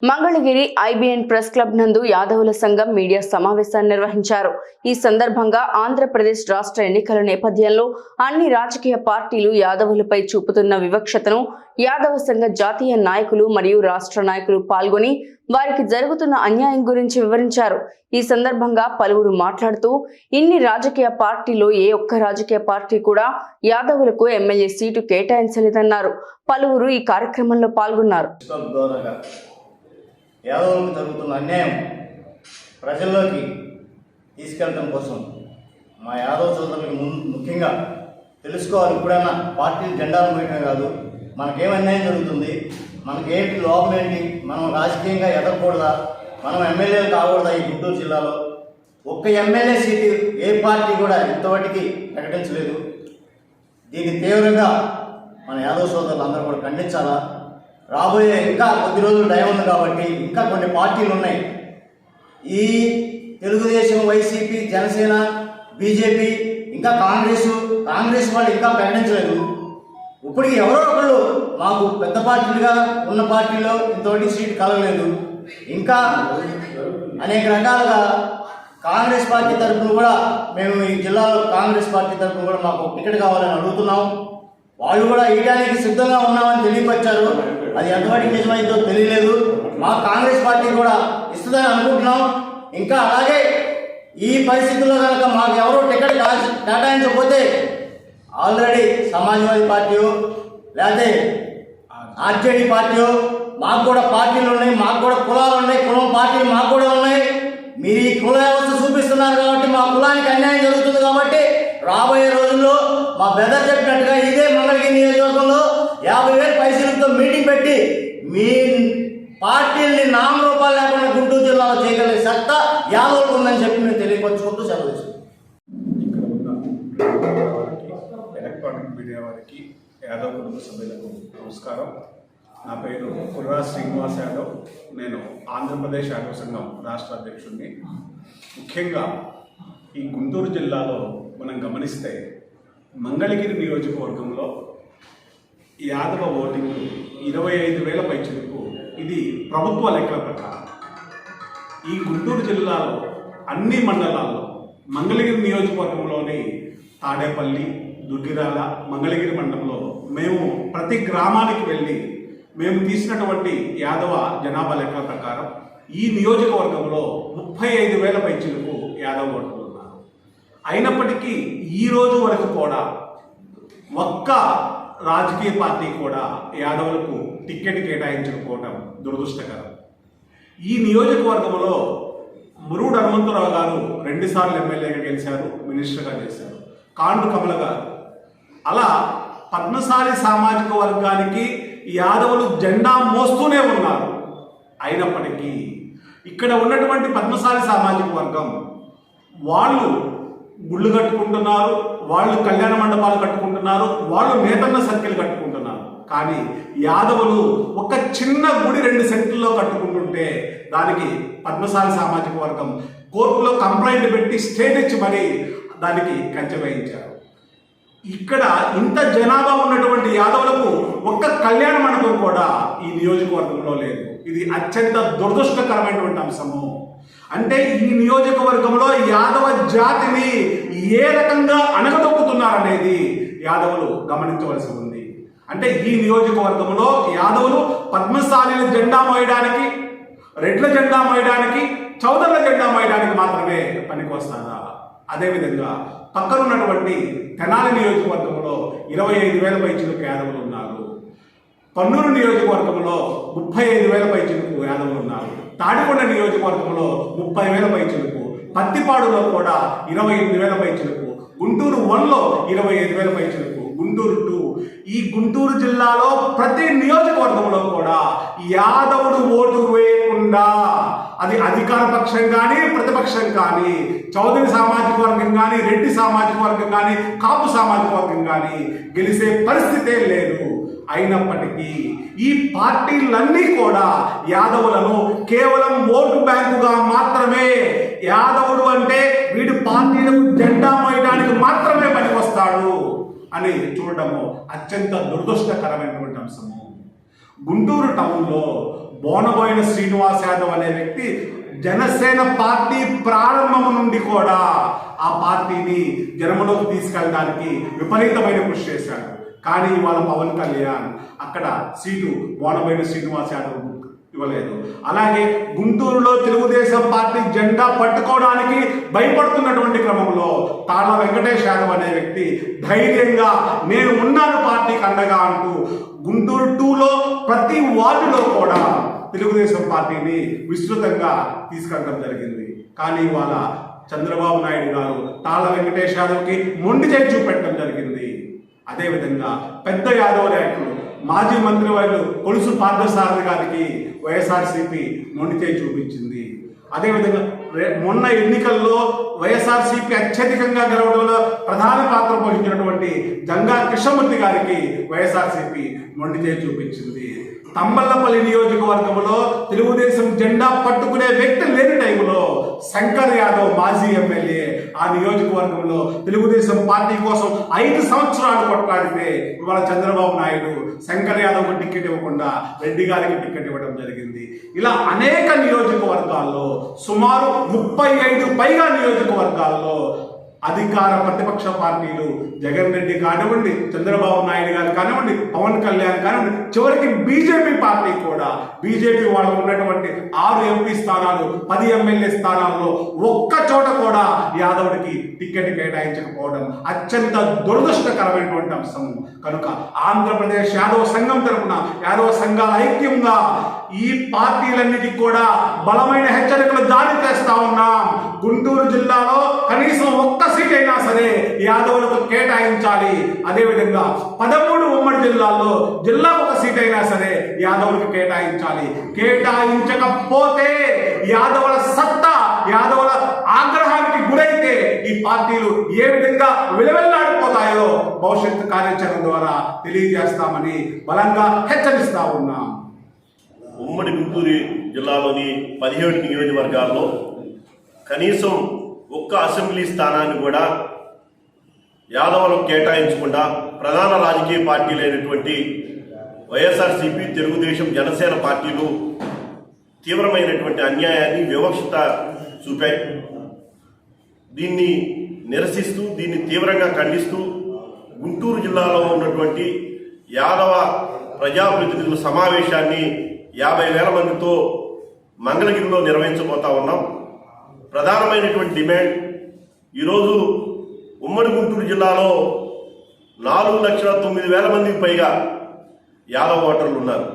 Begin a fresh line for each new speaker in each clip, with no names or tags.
Mangalagiri IBN press club నందు యాదవుల సంఘం మీడియా సమావేశాన్ని నిర్వహించారు. ఈ సందర్భంగా ఆంధ్రప్రదేశ్ రాష్ట్ర ఎన్నికల నేపథ్యంలో అన్ని రాజకీయ పార్టీలు యాదవులపై చూపుతున్న వివక్షతను యాదవ సంఘ జాతీయ నాయకులు మరియు రాష్ట్ర నాయకులు పాల్గొని వారికి జరుగుతున్న అన్యాయం గురించి వివరించారు. ఈ సందర్భంగా పలువురు మాట్లాడుతూ ఇన్ని రాజకీయ పార్టీలో ఏ ఒక్క రాజకీయ పార్టీ కూడా యాదవులకు ఎమ్మెల్యే సీటు కేటాయించలేదన్నారు. పలువురు ఈ కార్యక్రమంలో పాల్గొన్నారు.
యాదవులకు జరుగుతున్న అన్యాయం ప్రజల్లోకి తీసుకెళ్ళడం కోసం మా యాదవ సోదరులకు ముఖ్యంగా తెలుసుకోవాలి. ఇప్పుడైనా పార్టీలు జెండాలు పోయటమే కాదు, మనకేం అన్యాయం జరుగుతుంది, మనకేంటి లోపం ఏంటి, మనం రాజకీయంగా ఎదగకూడదా, మనం ఎమ్మెల్యేలు కాకూడదా. ఈ గుంటూరు జిల్లాలో ఒక్క ఎమ్మెల్యే సీటు ఏ పార్టీ కూడా ఇంతవరకు ప్రకటించలేదు. దీన్ని తీవ్రంగా మన యాదవ సోదరులు అందరూ కూడా ఖండించాలా. రాబోయే ఇంకా కొద్ది రోజులు టైం ఉంది కాబట్టి ఇంకా కొన్ని పార్టీలు ఉన్నాయి. ఈ తెలుగుదేశం, వైసీపీ, జనసేన, బీజేపీ, ఇంకా కాంగ్రెస్ వాళ్ళు ఇంకా ప్రకటించలేదు. ఇప్పటికి ఎవరో ఒకళ్ళు మాకు పెద్ద పార్టీలుగా ఉన్న పార్టీలో ఇంతవరకు సీటు కలగలేదు. ఇంకా అనేక రకాలుగా కాంగ్రెస్ పార్టీ తరఫున కూడా మేము ఈ జిల్లాలో కాంగ్రెస్ పార్టీ తరఫున కూడా మాకు టికెట్ కావాలని అడుగుతున్నాం. వాళ్ళు కూడా ఇవ్వడానికి సిద్ధంగా ఉన్నామని తెలియపరిచారు. అది ఎంతవరకు నిజమైందో తెలియలేదు. మా కాంగ్రెస్ పార్టీ కూడా ఇస్తుందని అనుకుంటున్నాం. ఇంకా అలాగే ఈ పరిస్థితుల్లో కనుక మాకు ఎవరో టికెట్ కేటాయించకపోతే ఆల్రెడీ సమాజ్వాదీ పార్టీ లేకపోతే ఆర్జేడీ పార్టీ, మాకు కూడా పార్టీలు ఉన్నాయి, మాకు కూడా కులాలు ఉన్నాయి, కులం పార్టీలు మాకు కూడా ఉన్నాయి. మీరు ఈ కుల వ్యవస్థ చూపిస్తున్నారు కాబట్టి మా కులానికి అన్యాయం జరుగుతుంది. కాబట్టి రాబోయే రోజుల్లో మా బ్రదర్ చెప్పినట్టుగా ఇదే మంగళగిరి నియోజకవర్గంలో 50,000 పైసలతో మీటింగ్ పెట్టి మీ పార్టీల్ని నామరూపాలు లేకుండా గుంటూరు జిల్లాలో చేయగలిగే సత్తా యాదవులకు ఉందని చెప్పి మేము తెలియపరుచుకుంటూ సెలవు తీసుకుంటాం.
ఇక్కడ ఉన్న ఎలక్ట్రానిక్ మీడియా వారికి, యాదవ్ కుటుంబ సభ్యులకు నమస్కారం. నా పేరు కుర్రా శ్రీనివాస్ యాదవ్. నేను ఆంధ్రప్రదేశ్ యాదవ సంఘం రాష్ట్ర అధ్యక్షుడిని. ముఖ్యంగా ఈ గుంటూరు జిల్లాలో మనం గమనిస్తే మంగళగిరి నియోజకవర్గంలో యాదవ ఓటింగ్ 25,000 పైచిలకు. ఇది ప్రభుత్వ లెక్కల ప్రకారం ఈ గుంటూరు జిల్లాలో అన్ని మండలాల్లో మంగళగిరి నియోజకవర్గంలోని తాడేపల్లి, దుగ్గిరాల, మంగళగిరి మండలంలో మేము ప్రతి గ్రామానికి వెళ్ళి మేము తీసినటువంటి యాదవ జనాభా లెక్కల ప్రకారం ఈ నియోజకవర్గంలో 35,000 పైచిలకు యాదవ ఓటర్లు ఉన్నారు. అయినప్పటికీ ఈ రోజు వరకు కూడా ఒక్క రాజకీయ పార్టీ కూడా యాదవులకు టికెట్ కేటాయించకపోవడం దురదృష్టకరం. ఈ నియోజకవర్గంలో మురుడు హనుమంతరావు గారు 2 సార్లు ఎమ్మెల్యేగా గెలిచారు, మినిస్టర్గా చేశారు. కాండు కమల గారు. అలా పద్మశాలి సామాజిక వర్గానికి యాదవులు జెండా మోస్తూనే ఉన్నారు. అయినప్పటికీ ఇక్కడ ఉన్నటువంటి పద్మశాలి సామాజిక వర్గం వాళ్ళు గుళ్ళు కట్టుకుంటున్నారు, వాళ్ళు కళ్యాణ మండపాలు కట్టుకుంటున్నారు, వాళ్ళు నేతన్న సర్కిల్ కట్టుకుంటున్నారు. కానీ యాదవులు ఒక చిన్న గుడి 2 సెంట్లలో కట్టుకుంటుంటే దానికి పద్మశాలి సామాజిక వర్గం కోర్టులో కంప్లైంట్ పెట్టి స్టేట్ ఇచ్చి మరి దానికి కంచె వేయించారు. ఇక్కడ ఇంత జనాభా ఉన్నటువంటి యాదవులకు ఒక్క కళ్యాణ మండపం కూడా ఈ నియోజకవర్గంలో లేదు. ఇది అత్యంత దురదృష్టకరమైనటువంటి అంశము. అంటే ఈ నియోజకవర్గంలో యాదవ జాతిని ఏ రకంగా అణగదొక్కుతున్నారనేది యాదవులు గమనించవలసి ఉంది. అంటే ఈ నియోజకవర్గంలో యాదవులు పద్మశాలిల జెండా మోయడానికి, రెడ్ల జెండా మోయడానికి, చౌదరుల జెండా మోయడానికి మాత్రమే పనికి వస్తారా? అదేవిధంగా పక్కనున్నటువంటి తెనాలి నియోజకవర్గంలో 25,000 పైచిలకు యాదవులు ఉన్నారు. పన్నూరు నియోజకవర్గంలో 35,000 పైచిలకు యాదవులు ఉన్నారు. తాడికొండ నియోజకవర్గంలో 30,000 పైచిలకు, పత్తిపాడులో కూడా 28,000 పైచిలకు, గుంటూరు 1లో 25,000 పైచిలకు, గుంటూరు 2. ఈ గుంటూరు జిల్లాలో ప్రతి నియోజకవర్గంలో కూడా యాదవుడు ఓటు వేయకుండా, అది అధికార పక్షం కానీ ప్రతిపక్షం కానీ, చౌదరి సామాజిక వర్గం కానీ, రెడ్డి సామాజిక వర్గం కానీ, కాపు సామాజిక వర్గం కానీ గెలిచే పరిస్థితే లేదు. అయినప్పటికీ ఈ పార్టీలన్నీ కూడా యాదవులను కేవలం ఓటు బ్యాంకుగా మాత్రమే, యాదవుడు అంటే వీడి పార్టీలకు జెండా మోయడానికి మాత్రమే పనికొస్తాడు అని చూడడము అత్యంత దురదృష్టకరమైనటువంటి అంశము. గుంటూరు టౌన్లో బోనబోయిన శ్రీనివాస్ యాదవ్ అనే వ్యక్తి జనసేన పార్టీ ప్రారంభం నుండి కూడా ఆ పార్టీని జనంలోకి తీసుకెళ్ళడానికి విపరీతమైన కృషి చేశాడు. కానీ ఇవాళ పవన్ కళ్యాణ్ అక్కడ సీటు బోనబోయిన శ్రీనివాస్ యాదవ్ ఇవ్వలేదు. అలాగే గుంటూరులో తెలుగుదేశం పార్టీ జెండా పట్టుకోవడానికి భయపడుతున్నటువంటి క్రమంలో తాళ్ళ వెంకటేష్ యాదవ్ అనే వ్యక్తి ధైర్యంగా నేను ఉన్నాను పార్టీకి అండగా అంటూ గుంటూరు 2లో ప్రతి వార్డులో కూడా తెలుగుదేశం పార్టీని విస్తృతంగా తీసుకెళ్ళడం జరిగింది. కానీ ఇవాళ చంద్రబాబు నాయుడు గారు తాళ్ళ వెంకటేష్ యాదవ్కి మొండి చేయి చూపెట్టడం జరిగింది. అదేవిధంగా పెద్ద యాదవ్ నాయకులు మాజీ మంత్రివర్యులు కొలుసు పార్థసారథి గారికి వైఎస్ఆర్సీపీ మొండి చేయి చూపించింది. అదేవిధంగా మొన్న ఎన్నికల్లో వైఎస్ఆర్సీపీ అత్యధికంగా గెలవడంలో ప్రధాన పాత్ర పోషించినటువంటి జంగా కృష్ణమూర్తి గారికి వైఎస్ఆర్సీపీ మొండి చేయి చూపించింది. తంబళ్లపల్లి నియోజకవర్గంలో తెలుగుదేశం జెండా పట్టుకునే వ్యక్తి లేని టైంలో శంకర్ యాదవ్ మాజీ ఎమ్మెల్యే ఆ నియోజకవర్గంలో తెలుగుదేశం పార్టీ కోసం 5 సంవత్సరాలు కొట్లాడితే ఇవాళ చంద్రబాబు నాయుడు శంకర్ యాదవ్కు టికెట్ ఇవ్వకుండా రెడ్డి గారికి టికెట్ ఇవ్వడం జరిగింది. ఇలా అనేక నియోజకవర్గాల్లో సుమారు 35 పైగా నియోజకవర్గాల్లో అధికార ప్రతిపక్ష పార్టీలు జగన్ రెడ్డి కానివ్వండి, చంద్రబాబు నాయుడు గారు కానివ్వండి, పవన్ కళ్యాణ్ కానివ్వండి, చివరికి బీజేపీ పార్టీ కూడా బీజేపీ వాళ్ళు ఉన్నటువంటి 6 ఎంపీ స్థానాలు 10 ఎమ్మెల్యే స్థానాల్లో ఒక్క చోట కూడా యాదవుడికి టికెట్ కేటాయించకపోవడం అత్యంత దురదృష్టకరమైనటువంటి అంశం. కనుక ఆంధ్రప్రదేశ్ యాదవ సంఘం తరపున యాదవ సంఘాల ఐక్యంగా ఈ పార్టీలన్నిటికీ కూడా బలమైన హెచ్చరికలు జారీ చేస్తా ఉన్నాం. గుంటూరు జిల్లాలో కనీసం ఒక్క సీట్ అయినా సరే యాదవులకు కేటాయించాలి. అదేవిధంగా 13 ఉమ్మడి జిల్లాల్లో జిల్లాకు ఒక సీట్ అయినా సరే యాదవులకు కేటాయించాలి. కేటాయించకపోతే యాదవుల సత్తా, యాదవుల ఆగ్రహానికి గురైతే ఈ పార్టీలు ఏ విధంగా విలువెల్లాడిపోతాయో భవిష్యత్తు కార్యాచరణ ద్వారా తెలియజేస్తామని బలంగా హెచ్చరిస్తా ఉన్నాం.
ఉమ్మడి గుంటూరు జిల్లాలోని 17 నియోజకవర్గాల్లో కనీసం ఒక్క అసెంబ్లీ స్థానాన్ని కూడా యాదవులకు కేటాయించకుండా ప్రధాన రాజకీయ పార్టీలైనటువంటి వైఎస్ఆర్సీపీ, తెలుగుదేశం, జనసేన పార్టీలు తీవ్రమైనటువంటి అన్యాయాన్ని, వివక్షత చూపాయి. దీన్ని నిరసిస్తూ, దీన్ని తీవ్రంగా ఖండిస్తూ గుంటూరు జిల్లాలో ఉన్నటువంటి యాదవ ప్రజాప్రతినిధుల సమావేశాన్ని 50,000 మందితో మంగళగిరిలో నిర్వహించబోతా ఉన్నాం. ప్రధానమైనటువంటి డిమాండ్, ఈరోజు ఉమ్మడి గుంటూరు జిల్లాలో 4,09,000 మందికి పైగా యాదవ ఓటర్లు ఉన్నారు.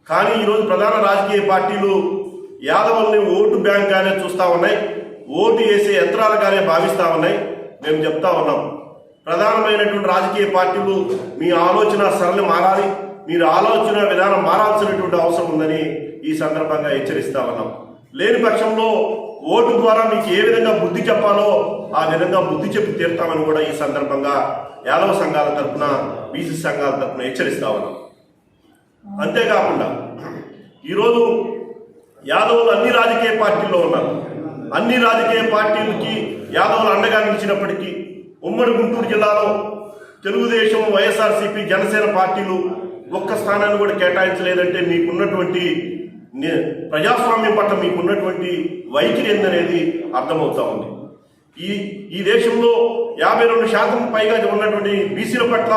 కానీ ఈరోజు ప్రధాన రాజకీయ పార్టీలు యాదవుల్ని ఓటు బ్యాంక్గానే చూస్తూ ఉన్నాయి, ఓటు వేసే యంత్రాలుగానే భావిస్తూ ఉన్నాయి. మేము చెప్తా ఉన్నాం, ప్రధానమైనటువంటి రాజకీయ పార్టీలు మీ ఆలోచన సరళి మారాలి, మీరు ఆలోచన విధానం మారాల్సినటువంటి అవసరం ఉందని ఈ సందర్భంగా హెచ్చరిస్తా ఉన్నాం. లేని పక్షంలో ఓటు ద్వారా మీకు ఏ విధంగా బుద్ధి చెప్పాలో ఆ విధంగా బుద్ధి చెప్పి తీరుతామని కూడా ఈ సందర్భంగా యాదవ సంఘాల తరఫున, బీసీ సంఘాల తరఫున హెచ్చరిస్తా ఉన్నాం. అంతేకాకుండా ఈరోజు యాదవులు అన్ని రాజకీయ పార్టీల్లో ఉన్నారు. అన్ని రాజకీయ పార్టీలకి యాదవులు అండగా నిలిచినప్పటికీ ఉమ్మడి గుంటూరు జిల్లాలో తెలుగుదేశం, వైఎస్ఆర్సీపీ, జనసేన పార్టీలు ఒక్క స్థానాన్ని కూడా కేటాయించలేదంటే మీకున్నటువంటి ప్రజాస్వామ్యం పట్ల మీకున్నటువంటి వైఖరి ఏందనేది అర్థమవుతా ఉంది. ఈ దేశంలో 52% పైగా ఉన్నటువంటి బీసీల పట్ల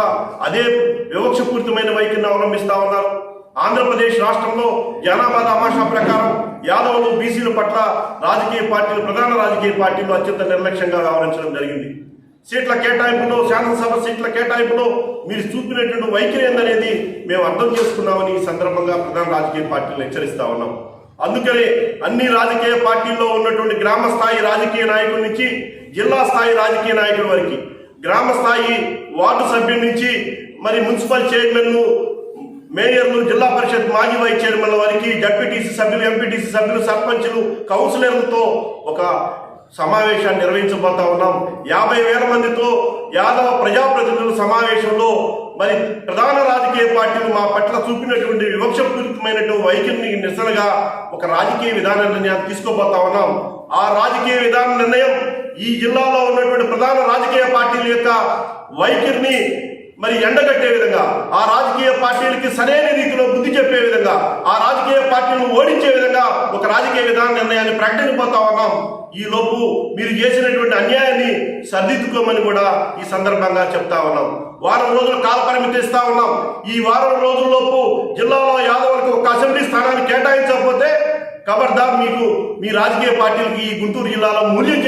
అదే వివక్షపూరితమైన వైఖరిని అవలంబిస్తా ఉన్నారు. ఆంధ్రప్రదేశ్ రాష్ట్రంలో జనాభా తమాషా ప్రకారం యాదవులు, బీసీల పట్ల రాజకీయ పార్టీలు, ప్రధాన రాజకీయ పార్టీలు అత్యంత నిర్లక్ష్యంగా వ్యవహరించడం జరిగింది. సీట్ల కేటాయింపులో, శాసనసభ సీట్ల కేటాయింపులో మీరు చూపినటువంటి వైఖరి ఏందనేది మేము అర్థం చేసుకున్నామని ఈ సందర్భంగా ప్రధాన రాజకీయ పార్టీలు హెచ్చరిస్తా ఉన్నాం. అందుకనే అన్ని రాజకీయ పార్టీల్లో ఉన్నటువంటి గ్రామ స్థాయి రాజకీయ నాయకుల నుంచి జిల్లా స్థాయి రాజకీయ నాయకుల వరకు, గ్రామ స్థాయి వార్డు సభ్యుల నుంచి మరి మున్సిపల్ చైర్మన్లు, మేయర్లు, జిల్లా పరిషత్ మాజీ వైస్ చైర్మన్ల వారికి, జడ్పీటీసీ సభ్యులు, ఎంపీటీసీ సభ్యులు, సర్పంచులు, కౌన్సిలర్లతో ఒక సమావేశాన్ని నిర్వహించబోతా ఉన్నాం. 50,000 మందితో యాదవ ప్రజాప్రతినిధుల సమావేశంలో మరి ప్రధాన రాజకీయ పార్టీలు మా పట్ల చూపినటువంటి వివక్షపూరితమైనటువంటి వైఖరిని నిరసనగా ఒక రాజకీయ విధాన నిర్ణయాన్ని తీసుకోబోతా ఉన్నాం. ఆ రాజకీయ విధాన నిర్ణయం ఈ జిల్లాలో ఉన్నటువంటి ప్రధాన రాజకీయ పార్టీల యొక్క వైఖరిని మరి ఎండగట్టే విధంగా, ఆ రాజకీయ పార్టీలకి సరైన రీతిలో బుద్ధి చెప్పే విధంగా, ఆ రాజకీయ పార్టీలను ఓడించే విధంగా ఒక రాజకీయ విధాన నిర్ణయాన్ని ప్రకటించబోతా ఉన్నాం. ఈ లోపు మీరు చేసినటువంటి అన్యాయాన్ని సరిదిద్దుకోమని కూడా ఈ సందర్భంగా చెప్తా ఉన్నాం. వారం రోజుల కాల పరిమితి ఇస్తా ఉన్నాం. ఈ వారం రోజుల్లోపు జిల్లాలో యాదవులకు ఒక అసెంబ్లీ స్థానాన్ని కేటాయించకపోతే ఖబర్దార్ మీకు మీ రాజకీయ పార్టీలకి ఈ గుంటూరు జిల్లాలో మూల్యం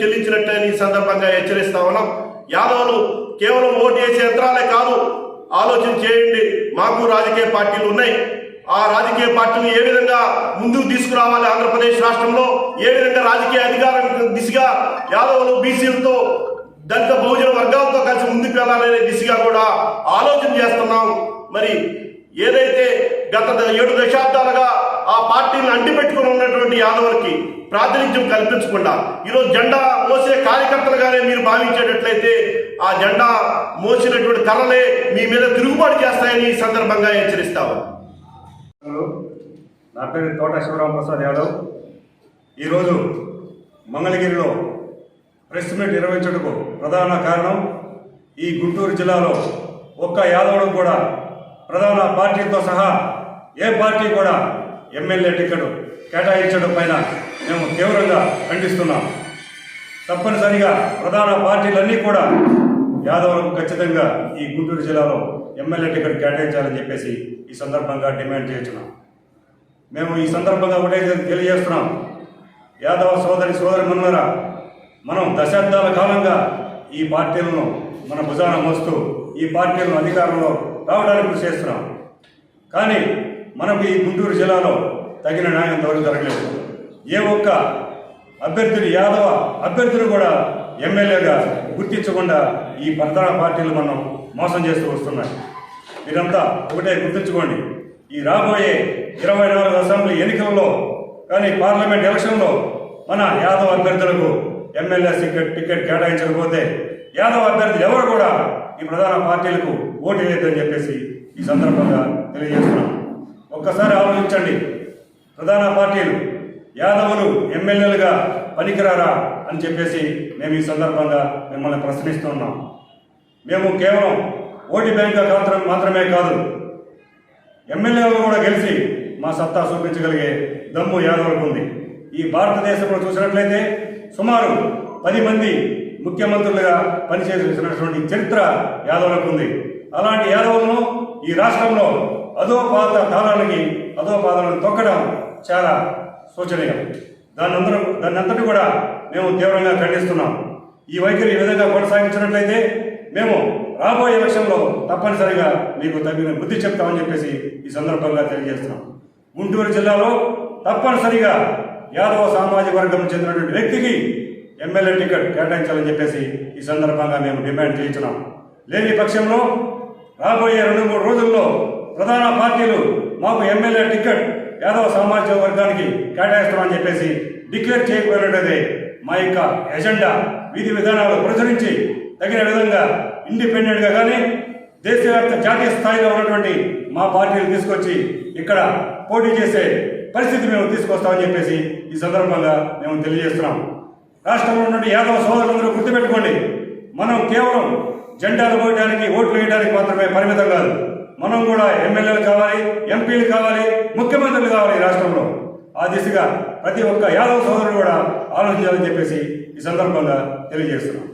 చెల్లించినట్లని ఈ సందర్భంగా హెచ్చరిస్తా ఉన్నాం. యాదవులు కేవలం ఓటు వేసే యంత్రాలే కాదు, ఆలోచన చేయండి. మాకు రాజకీయ పార్టీలు ఉన్నాయి. ఆ రాజకీయ పార్టీని ఏ విధంగా ముందుకు తీసుకురావాలి, ఆంధ్రప్రదేశ్ రాష్ట్రంలో ఏ విధంగా రాజకీయ అధికారం దిశగా యాదవులు, బీసీలతో, దళిత బహుజన వర్గాలతో కలిసి ముందుకు వెళ్ళాలనే దిశగా కూడా ఆలోచన చేస్తున్నాం. మరి ఏదైతే గత 7 దశాబ్దాలుగా ఆ పార్టీలను అంటిపెట్టుకుని ఉన్నటువంటి యాదవులకి ప్రాతినిధ్యం కల్పించకుండా ఈరోజు జెండా మోసే కార్యకర్తలుగానే మీరు భావించేటట్లయితే ఆ జెండా మోసినటువంటి కర్రలే మీ మీద తిరుగుబాటు చేస్తాయని ఈ సందర్భంగా హెచ్చరిస్తాము.
నా పేరు తోట శివరాం ప్రసాద్ యాదవ్. ఈరోజు మంగళగిరిలో ప్రెస్ మీట్ నిర్వహించడానికి ప్రధాన కారణం ఈ గుంటూరు జిల్లాలో ఒక్క యాదవుడు కూడా ప్రధాన పార్టీతో సహా ఏ పార్టీ కూడా ఎమ్మెల్యే టికెట్ కేటాయించడం పైన మేము తీవ్రంగా ఖండిస్తున్నాం. తప్పనిసరిగా ప్రధాన పార్టీలన్నీ కూడా యాదవులకు ఖచ్చితంగా ఈ గుంటూరు జిల్లాలో ఎమ్మెల్యే టికెట్ కేటాయించాలని చెప్పేసి ఈ సందర్భంగా డిమాండ్ చేస్తున్నాం. మేము ఈ సందర్భంగా ఒకటే తెలియజేస్తున్నాం, యాదవ సోదరి మనులారా, మనం దశాబ్దాల కాలంగా ఈ పార్టీలను మన భుజాన మోస్తూ ఈ పార్టీలను అధికారంలో రావడానికి కృషి చేస్తున్నాం. కానీ మనకు ఈ గుంటూరు జిల్లాలో తగిన న్యాయం ఎవరు జరగలేదు. ఏ ఒక్క అభ్యర్థులు, యాదవ అభ్యర్థులు కూడా ఎమ్మెల్యేగా గుర్తించకుండా ఈ ప్రధాన పార్టీలు మనం మోసం చేస్తూ వస్తున్నాయి. మీరంతా ఒకటే గుర్తుంచుకోండి, ఈ రాబోయే 24 అసెంబ్లీ ఎన్నికల్లో కానీ పార్లమెంట్ ఎలక్షన్లో మన యాదవ అభ్యర్థులకు ఎమ్మెల్యే టికెట్ కేటాయించకపోతే యాదవ అభ్యర్థులు ఎవరు కూడా ఈ ప్రధాన పార్టీలకు ఓటు వేయద్దని చెప్పేసి ఈ సందర్భంగా తెలియజేస్తున్నాం. ఒక్కసారి ఆలోచించండి, ప్రధాన పార్టీలు యాదవులు ఎమ్మెల్యేలుగా పనికిరారా అని చెప్పేసి మేము ఈ సందర్భంగా మిమ్మల్ని ప్రశ్నిస్తున్నాం. మేము కేవలం ఓటు బ్యాంక్ మాత్రమే కాదు, ఎమ్మెల్యేలు కూడా గెలిచి మా సత్తా చూపించగలిగే దమ్ము యాదవులకు ఉంది. ఈ భారతదేశంలో చూసినట్లయితే సుమారు 10 మంది ముఖ్యమంత్రులుగా పనిచేసినటువంటి చరిత్ర యాదవులకు ఉంది. అలాంటి యాదవులను ఈ రాష్ట్రంలో అధోపాదాలను తొక్కడం చాలా శోచనీయం. దాన్నంతటి కూడా మేము తీవ్రంగా ఖండిస్తున్నాం. ఈ వైఖరి ఈ విధంగా కొనసాగించినట్లయితే మేము రాబోయే ఎలక్షన్లో తప్పనిసరిగా మీకు తగిన బుద్ధి చెప్తామని చెప్పేసి ఈ సందర్భంగా తెలియజేస్తున్నాం. గుంటూరు జిల్లాలో తప్పనిసరిగా యాదవ సామాజిక వర్గం చెందినటువంటి వ్యక్తికి ఎమ్మెల్యే టికెట్ కేటాయించాలని చెప్పేసి ఈ సందర్భంగా మేము డిమాండ్ చేయించున్నాం. లేని పక్షంలో రాబోయే 2-3 రోజుల్లో ప్రధాన పార్టీలు మాకు ఎమ్మెల్యే టికెట్ యాదవ సామాజిక వర్గానికి కేటాయిస్తామని చెప్పేసి డిక్లేర్ చేయకపోయినట్లయితే మా యొక్క ఎజెండా, విధి విధానాలు ప్రచురించి తగిన విధంగా ఇండిపెండెంట్గా కానీ దేశవ్యాప్త జాతీయ స్థాయిలో ఉన్నటువంటి మా పార్టీలు తీసుకొచ్చి ఇక్కడ పోటీ చేసే పరిస్థితి మేము తీసుకొస్తామని చెప్పేసి ఈ సందర్భంగా మేము తెలియజేస్తున్నాం. రాష్ట్రంలో ఉన్నటువంటి యాదవ సోదరులందరూ గుర్తుపెట్టుకోండి, మనం కేవలం జెండాలు పోయడానికి, ఓట్లు వేయడానికి మాత్రమే పరిమితం కాదు. మనం కూడా ఎమ్మెల్యేలు కావాలి, ఎంపీలు కావాలి, ముఖ్యమంత్రులు కావాలి ఈ రాష్ట్రంలో. ఆ దిశగా ప్రతి ఒక్క యాదవ సోదరుడు కూడా ఆలోచించాలని చెప్పేసి ఈ సందర్భంగా తెలియజేస్తున్నాం.